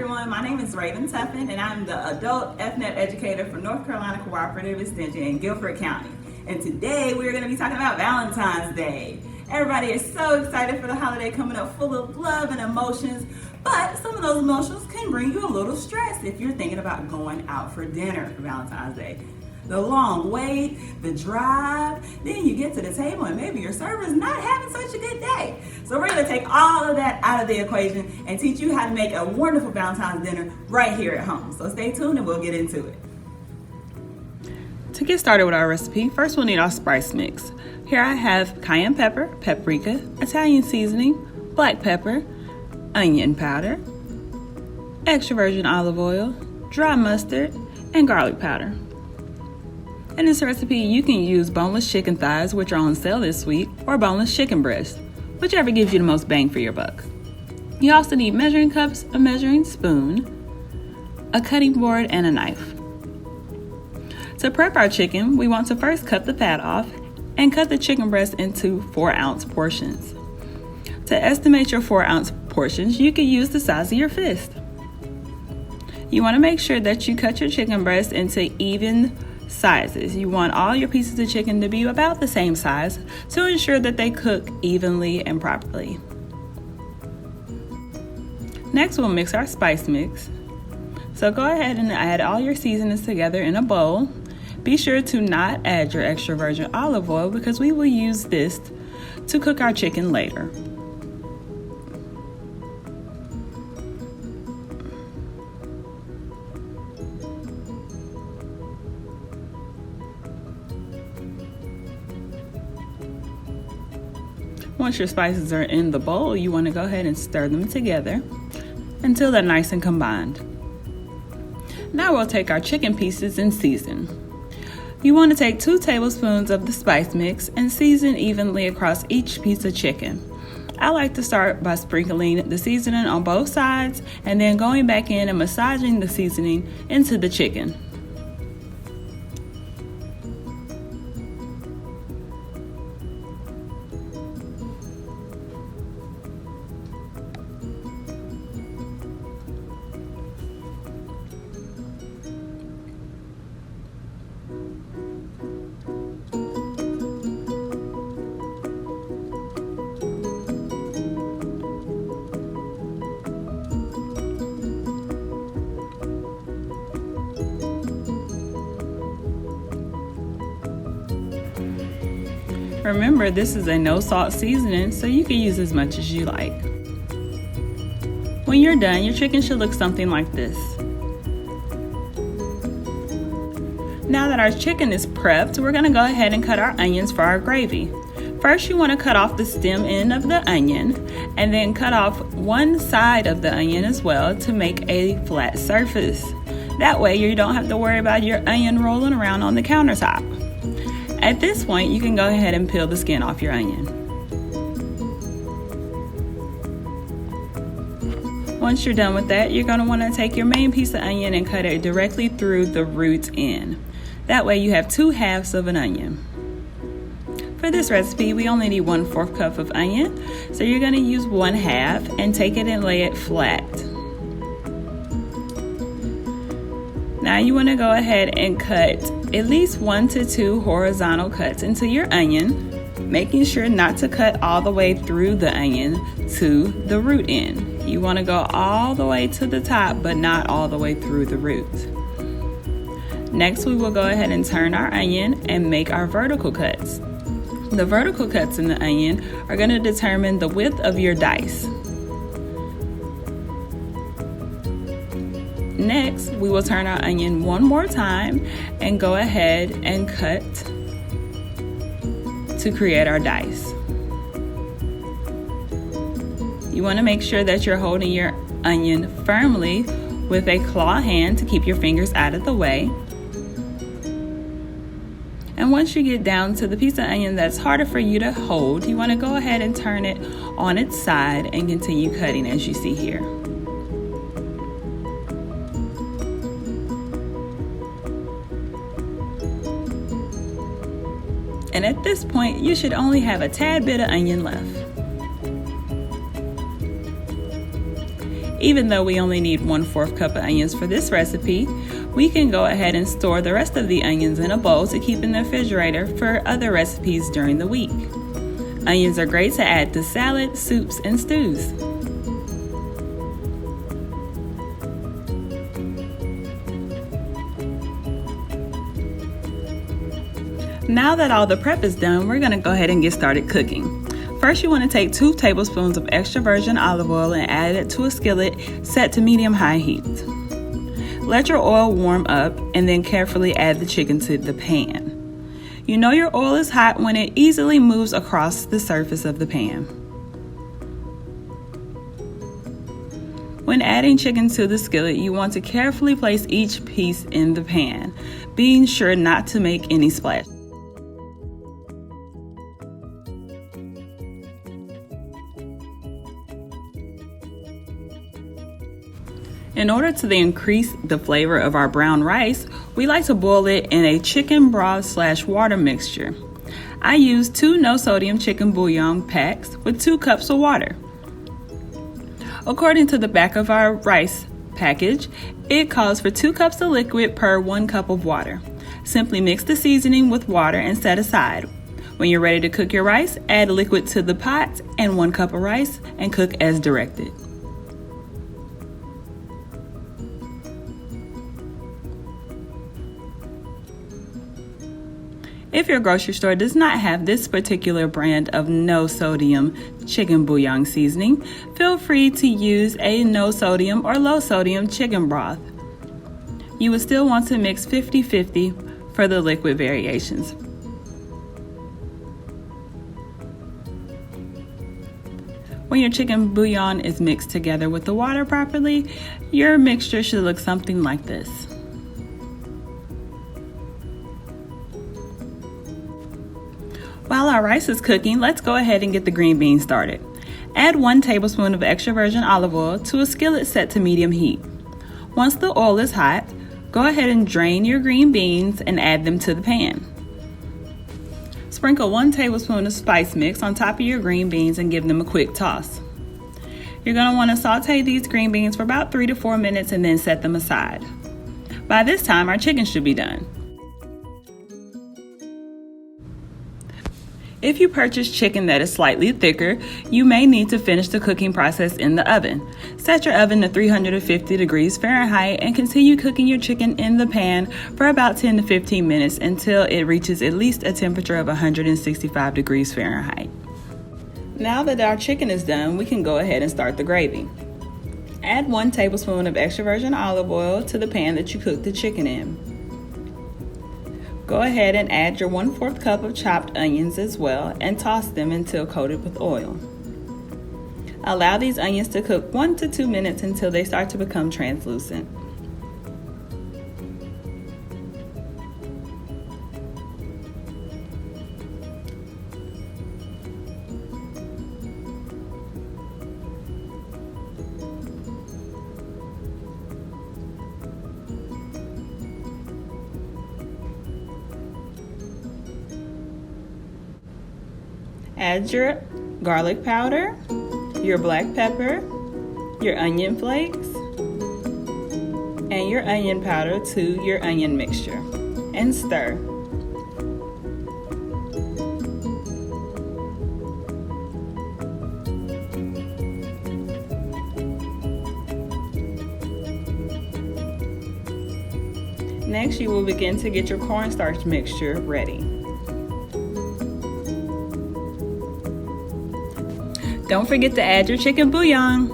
everyone, my name is Tuffin, and I'm the adult FNET educator for North Carolina Cooperative Extension in Guilford County. And today we're going to be talking about Valentine's Day. Everybody is so excited for the holiday coming up, full of love and emotions, but some of those emotions can bring you a little stress if you're thinking about going out for dinner for Valentine's Day. The long wait, the drive, then you get to the table and maybe your server's not having such a good day. So we're going to take all of that out of the equation and teach you how to make a wonderful Valentine's dinner right here at home. So stay tuned and we'll get into it. To get started with our recipe, first we'll need our spice mix. Here I have cayenne pepper, paprika, Italian seasoning, black pepper, onion powder, extra virgin olive oil, dry mustard, and garlic powder. In this recipe, you can use boneless chicken thighs, which are on sale this week, or boneless chicken breast, whichever gives you the most bang for your buck. You also need measuring cups, a measuring spoon, a cutting board, and a knife. To prep our chicken, we want to first cut the fat off and cut the chicken breast into 4-ounce portions. To estimate your 4-ounce portions, you can use the size of your fist. You want to make sure that you cut your chicken breast into even sizes. You want all your pieces of chicken to be about the same size to ensure that they cook evenly and properly. Next, we'll mix our spice mix. So go ahead and add all your seasonings together in a bowl. Be sure to not add your extra virgin olive oil because we will use this to cook our chicken later. Once your spices are in the bowl, you want to go ahead and stir them together until they're nice and combined. Now we'll take our chicken pieces and season. You want to take 2 tablespoons of the spice mix and season evenly across each piece of chicken. I like to start by sprinkling the seasoning on both sides and then going back in and massaging the seasoning into the chicken. Remember, this is a no salt seasoning, so you can use as much as you like. When you're done, your chicken should look something like this. Now that our chicken is prepped, we're going to go ahead and cut our onions for our gravy. First, you want to cut off the stem end of the onion and then cut off one side of the onion as well to make a flat surface. That way you don't have to worry about your onion rolling around on the countertop. At this point, you can go ahead and peel the skin off your onion. Once you're done with that, you're going to want to take your main piece of onion and cut it directly through the root end. That way you have 2 halves of an onion. For this recipe, we only need 1/4 cup of onion, so you're going to use 1/2 and take it and lay it flat. Now you want to go ahead and cut at least 1 to 2 horizontal cuts into your onion, making sure not to cut all the way through the onion to the root end. You want to go all the way to the top, but not all the way through the root. Next, we will go ahead and turn our onion and make our vertical cuts. The vertical cuts in the onion are going to determine the width of your dice. Next, we will turn our onion one more time and go ahead and cut to create our dice. You want to make sure that you're holding your onion firmly with a claw hand to keep your fingers out of the way. And once you get down to the piece of onion that's harder for you to hold, you want to go ahead and turn it on its side and continue cutting as you see here. And at this point, you should only have a tad bit of onion left. Even though we only need 1/4 cup of onions for this recipe, we can go ahead and store the rest of the onions in a bowl to keep in the refrigerator for other recipes during the week. Onions are great to add to salad, soups, and stews. Now that all the prep is done, we're going to go ahead and get started cooking. First, you want to take 2 tablespoons of extra virgin olive oil and add it to a skillet set to medium-high heat. Let your oil warm up and then carefully add the chicken to the pan. You know your oil is hot when it easily moves across the surface of the pan. When adding chicken to the skillet, you want to carefully place each piece in the pan, being sure not to make any splash. In order to increase the flavor of our brown rice, we like to boil it in a chicken broth/water mixture. I use 2 no-sodium chicken bouillon packs with 2 cups of water. According to the back of our rice package, it calls for 2 cups of liquid per 1 cup of water. Simply mix the seasoning with water and set aside. When you're ready to cook your rice, add liquid to the pot and 1 cup of rice and cook as directed. If your grocery store does not have this particular brand of no-sodium chicken bouillon seasoning, feel free to use a no-sodium or low-sodium chicken broth. You will still want to mix 50-50 for the liquid variations. When your chicken bouillon is mixed together with the water properly, your mixture should look something like this. While our rice is cooking, let's go ahead and get the green beans started. Add 1 tablespoon of extra virgin olive oil to a skillet set to medium heat. Once the oil is hot, go ahead and drain your green beans and add them to the pan. Sprinkle 1 tablespoon of spice mix on top of your green beans and give them a quick toss. You're going to want to saute these green beans for about 3 to 4 minutes and then set them aside. By this time, our chicken should be done. If you purchase chicken that is slightly thicker, you may need to finish the cooking process in the oven. Set your oven to 350 degrees Fahrenheit and continue cooking your chicken in the pan for about 10 to 15 minutes until it reaches at least a temperature of 165 degrees Fahrenheit. Now that our chicken is done, we can go ahead and start the gravy. Add 1 tablespoon of extra virgin olive oil to the pan that you cooked the chicken in. Go ahead and add your 1/4 cup of chopped onions as well and toss them until coated with oil. Allow these onions to cook 1 to 2 minutes until they start to become translucent. Add your garlic powder, your black pepper, your onion flakes, and your onion powder to your onion mixture, and stir. Next, you will begin to get your cornstarch mixture ready. Don't forget to add your chicken bouillon.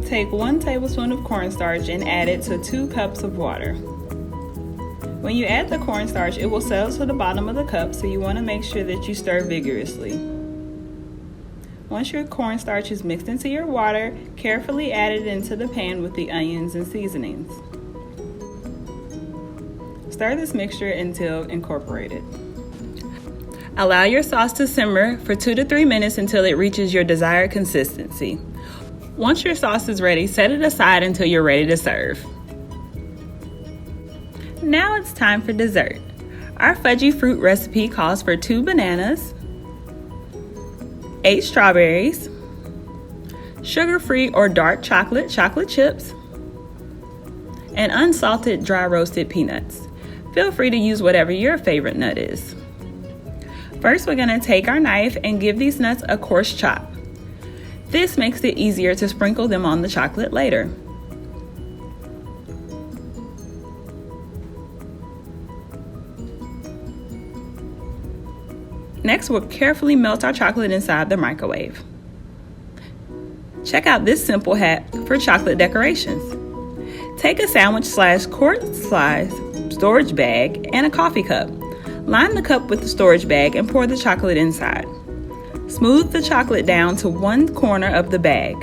Take 1 tablespoon of cornstarch and add it to 2 cups of water. When you add the cornstarch, it will settle to the bottom of the cup, so you want to make sure that you stir vigorously. Once your cornstarch is mixed into your water, carefully add it into the pan with the onions and seasonings. Stir this mixture until incorporated. Allow your sauce to simmer for 2 to 3 minutes until it reaches your desired consistency. Once your sauce is ready, set it aside until you're ready to serve. Now it's time for dessert. Our fudgy fruit recipe calls for 2 bananas, 8 strawberries, sugar-free or dark chocolate chips, and unsalted dry roasted peanuts. Feel free to use whatever your favorite nut is. First, we're going to take our knife and give these nuts a coarse chop. This makes it easier to sprinkle them on the chocolate later. Next, we'll carefully melt our chocolate inside the microwave. Check out this simple hat for chocolate decorations. Take a sandwich/quart-size storage bag and a coffee cup. Line the cup with the storage bag and pour the chocolate inside. Smooth the chocolate down to one corner of the bag.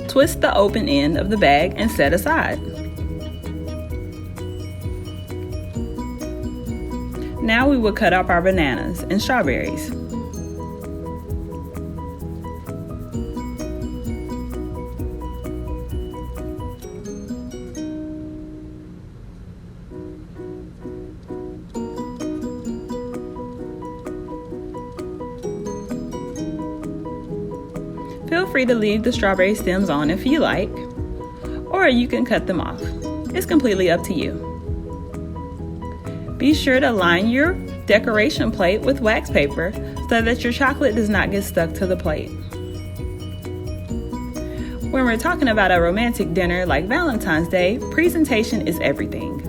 Twist the open end of the bag and set aside. Now we will cut up our bananas and strawberries. Feel free to leave the strawberry stems on if you like, or you can cut them off. It's completely up to you. Be sure to line your decoration plate with wax paper so that your chocolate does not get stuck to the plate. When we're talking about a romantic dinner like Valentine's Day, presentation is everything.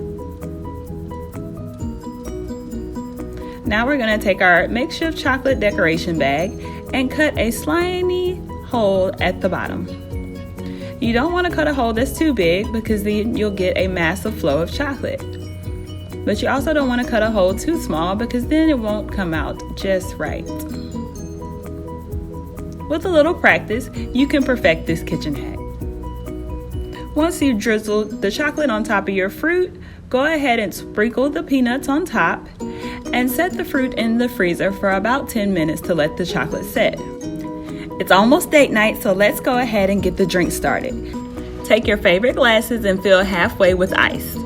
Now we're going to take our makeshift chocolate decoration bag and cut a slimy hole at the bottom. You don't want to cut a hole that's too big because then you'll get a massive flow of chocolate. But you also don't want to cut a hole too small because then it won't come out just right. With a little practice, you can perfect this kitchen hack. Once you've drizzled the chocolate on top of your fruit, go ahead and sprinkle the peanuts on top and set the fruit in the freezer for about 10 minutes to let the chocolate set. It's almost date night, so let's go ahead and get the drink started. Take your favorite glasses and fill halfway with ice.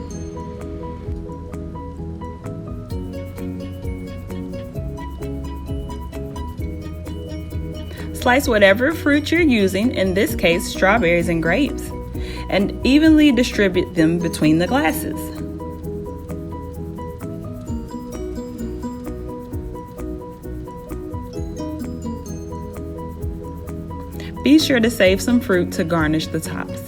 Slice whatever fruit you're using, in this case strawberries and grapes, and evenly distribute them between the glasses. Be sure to save some fruit to garnish the tops.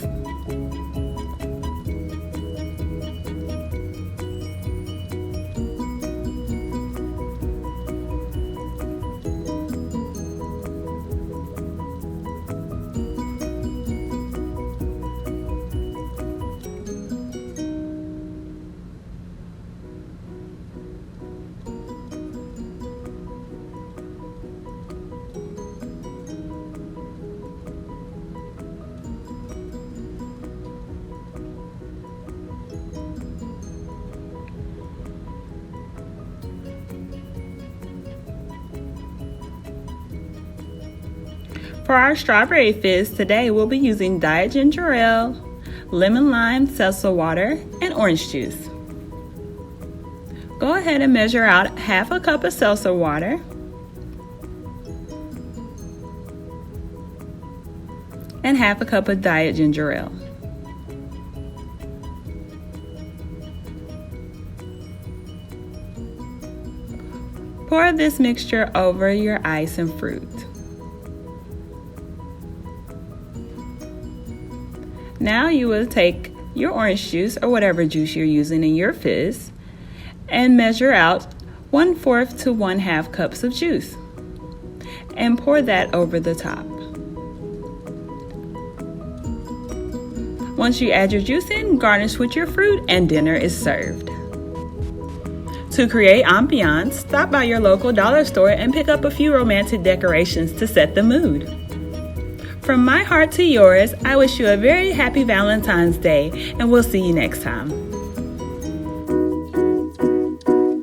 For our strawberry fizz today, we'll be using Diet Ginger Ale, lemon lime seltzer water, and orange juice. Go ahead and measure out half a cup of seltzer water and half a cup of Diet Ginger Ale. Pour this mixture over your ice and fruit. Now you will take your orange juice or whatever juice you're using in your fizz and measure out 1/4 to 1/2 cups of juice and pour that over the top. Once you add your juice in, garnish with your fruit and dinner is served. To create ambiance, stop by your local dollar store and pick up a few romantic decorations to set the mood. From my heart to yours, I wish you a very happy Valentine's Day, and we'll see you next time.